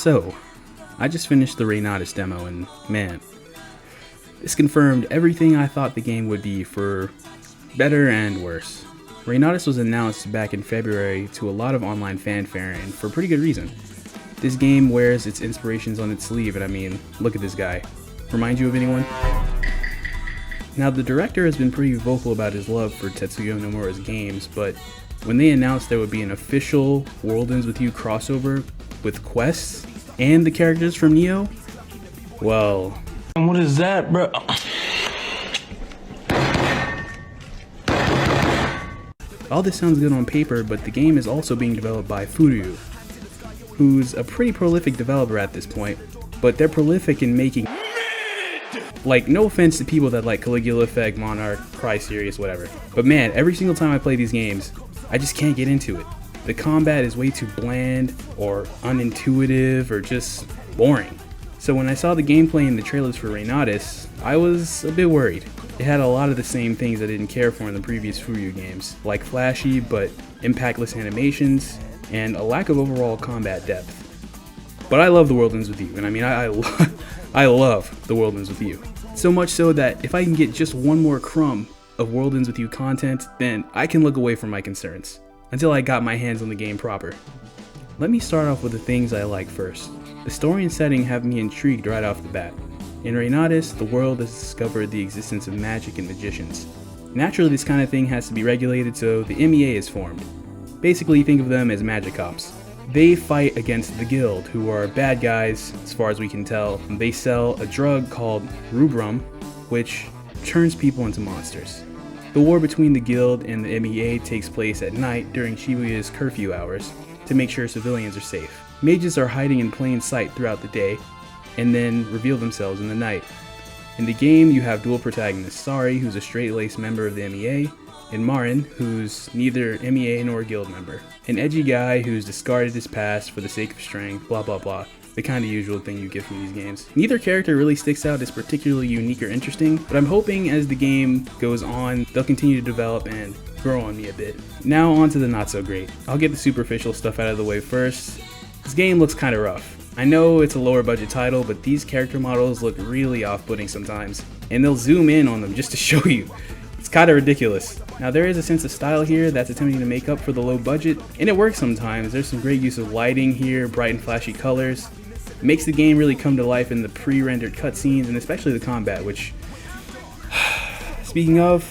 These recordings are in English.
So, I just finished the Reynatis demo and man, this confirmed everything I thought the game would be for better and worse. Reynatis was announced back in February to a lot of online fanfare and for pretty good reason. This game wears its inspirations on its sleeve and I mean, look at this guy. Remind you of anyone? Now the director has been pretty vocal about his love for Tetsuya Nomura's games, but when they announced there would be an official World Ends With You crossover with quests and the characters from Nioh, well... What is that, bro? All this sounds good on paper, but the game is also being developed by Furyu, who's a pretty prolific developer at this point, but they're prolific in making like, no offense to people that like Caligula Effect, Monarch, Cry Serious, whatever, but man, every single time I play these games, I just can't get into it. The combat is way too bland, or unintuitive, or just boring. So when I saw the gameplay in the trailers for Reynatis, I was a bit worried. It had a lot of the same things I didn't care for in the previous Furyu games, like flashy but impactless animations, and a lack of overall combat depth. But I love The World Ends With You, and I mean, I love The World Ends With You. So much so that if I can get just one more crumb of World Ends With You content, then I can look away from my concerns, until I got my hands on the game proper. Let me start off with the things I like first. The story and setting have me intrigued right off the bat. In Reynatis, the world has discovered the existence of magic and magicians. Naturally, this kind of thing has to be regulated, so the MEA is formed. Basically, think of them as magic cops. They fight against the Guild, who are bad guys, as far as we can tell. They sell a drug called rubrum, which turns people into monsters. The war between the Guild and the MEA takes place at night during Shibuya's curfew hours to make sure civilians are safe. Mages are hiding in plain sight throughout the day, and then reveal themselves in the night. In the game, you have dual protagonists, Sari, who's a straight-laced member of the MEA, and Marin, who's neither MEA nor guild member. An edgy guy who's discarded his past for the sake of strength, blah blah blah. The kind of usual thing you get from these games. Neither character really sticks out as particularly unique or interesting, but I'm hoping as the game goes on, they'll continue to develop and grow on me a bit. Now on to the not so great. I'll get the superficial stuff out of the way first. This game looks kinda rough. I know it's a lower budget title, but these character models look really off-putting sometimes, and they'll zoom in on them just to show you. It's kinda ridiculous. Now there is a sense of style here that's attempting to make up for the low budget, and it works sometimes. There's some great use of lighting here, bright and flashy colors. It makes the game really come to life in the pre-rendered cutscenes, and especially the combat, which, speaking of,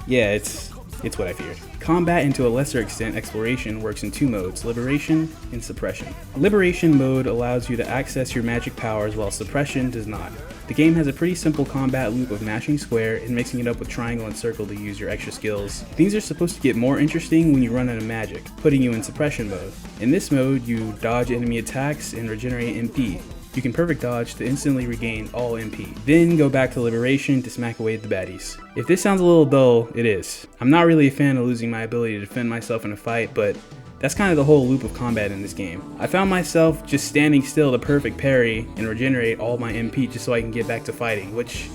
yeah, it's what I feared. Combat, and to a lesser extent exploration, works in two modes, Liberation and Suppression. Liberation mode allows you to access your magic powers while Suppression does not. The game has a pretty simple combat loop of mashing square and mixing it up with triangle and circle to use your extra skills. Things are supposed to get more interesting when you run out of magic, putting you in Suppression mode. In this mode, you dodge enemy attacks and regenerate MP. You can perfect dodge to instantly regain all MP. Then go back to Liberation to smack away the baddies. If this sounds a little dull, it is. I'm not really a fan of losing my ability to defend myself in a fight, but that's kind of the whole loop of combat in this game. I found myself just standing still to perfect parry and regenerate all my MP just so I can get back to fighting, which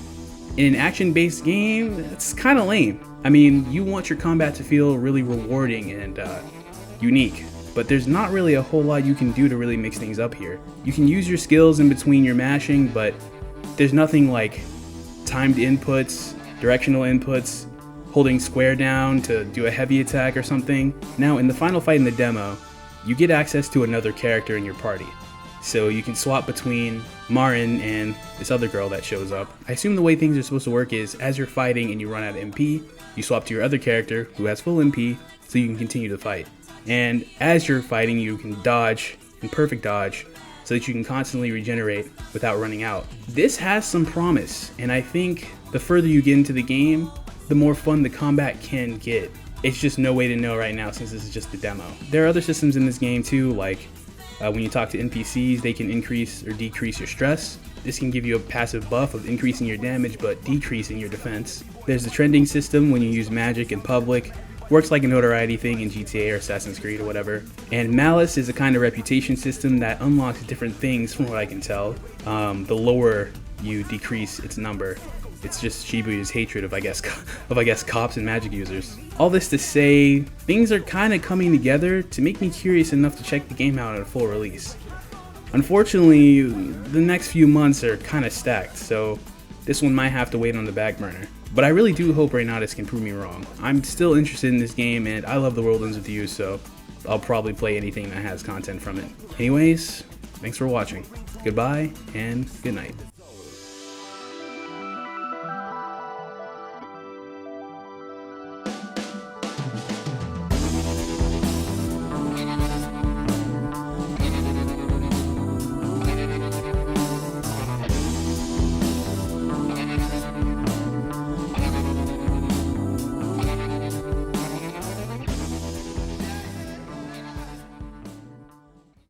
in an action-based game, that's kind of lame. I mean, you want your combat to feel really rewarding and unique. But there's not really a whole lot you can do to really mix things up here. You can use your skills in between your mashing, but there's nothing like timed inputs, directional inputs, holding square down to do a heavy attack or something. Now in the final fight in the demo, you get access to another character in your party. So you can swap between Marin and this other girl that shows up. I assume the way things are supposed to work is as you're fighting and you run out of MP, you swap to your other character who has full MP so you can continue to fight. And as you're fighting, you can dodge and perfect dodge so that you can constantly regenerate without running out. This has some promise, and I think the further you get into the game, the more fun the combat can get. It's just no way to know right now since this is just the demo. There are other systems in this game too, like when you talk to NPCs, they can increase or decrease your stress. This can give you a passive buff of increasing your damage but decreasing your defense. There's the trending system when you use magic in public. Works like a notoriety thing in GTA or Assassin's Creed or whatever. And Malice is a kind of reputation system that unlocks different things from what I can tell. The lower you decrease its number. It's just Shibuya's hatred of I guess cops and magic users. All this to say, things are kind of coming together to make me curious enough to check the game out at a full release. Unfortunately, the next few months are kind of stacked, so this one might have to wait on the back burner. But I really do hope Reynatis can prove me wrong. I'm still interested in this game, and I love The World Ends With You, so I'll probably play anything that has content from it. Anyways, thanks for watching. Goodbye, and good night.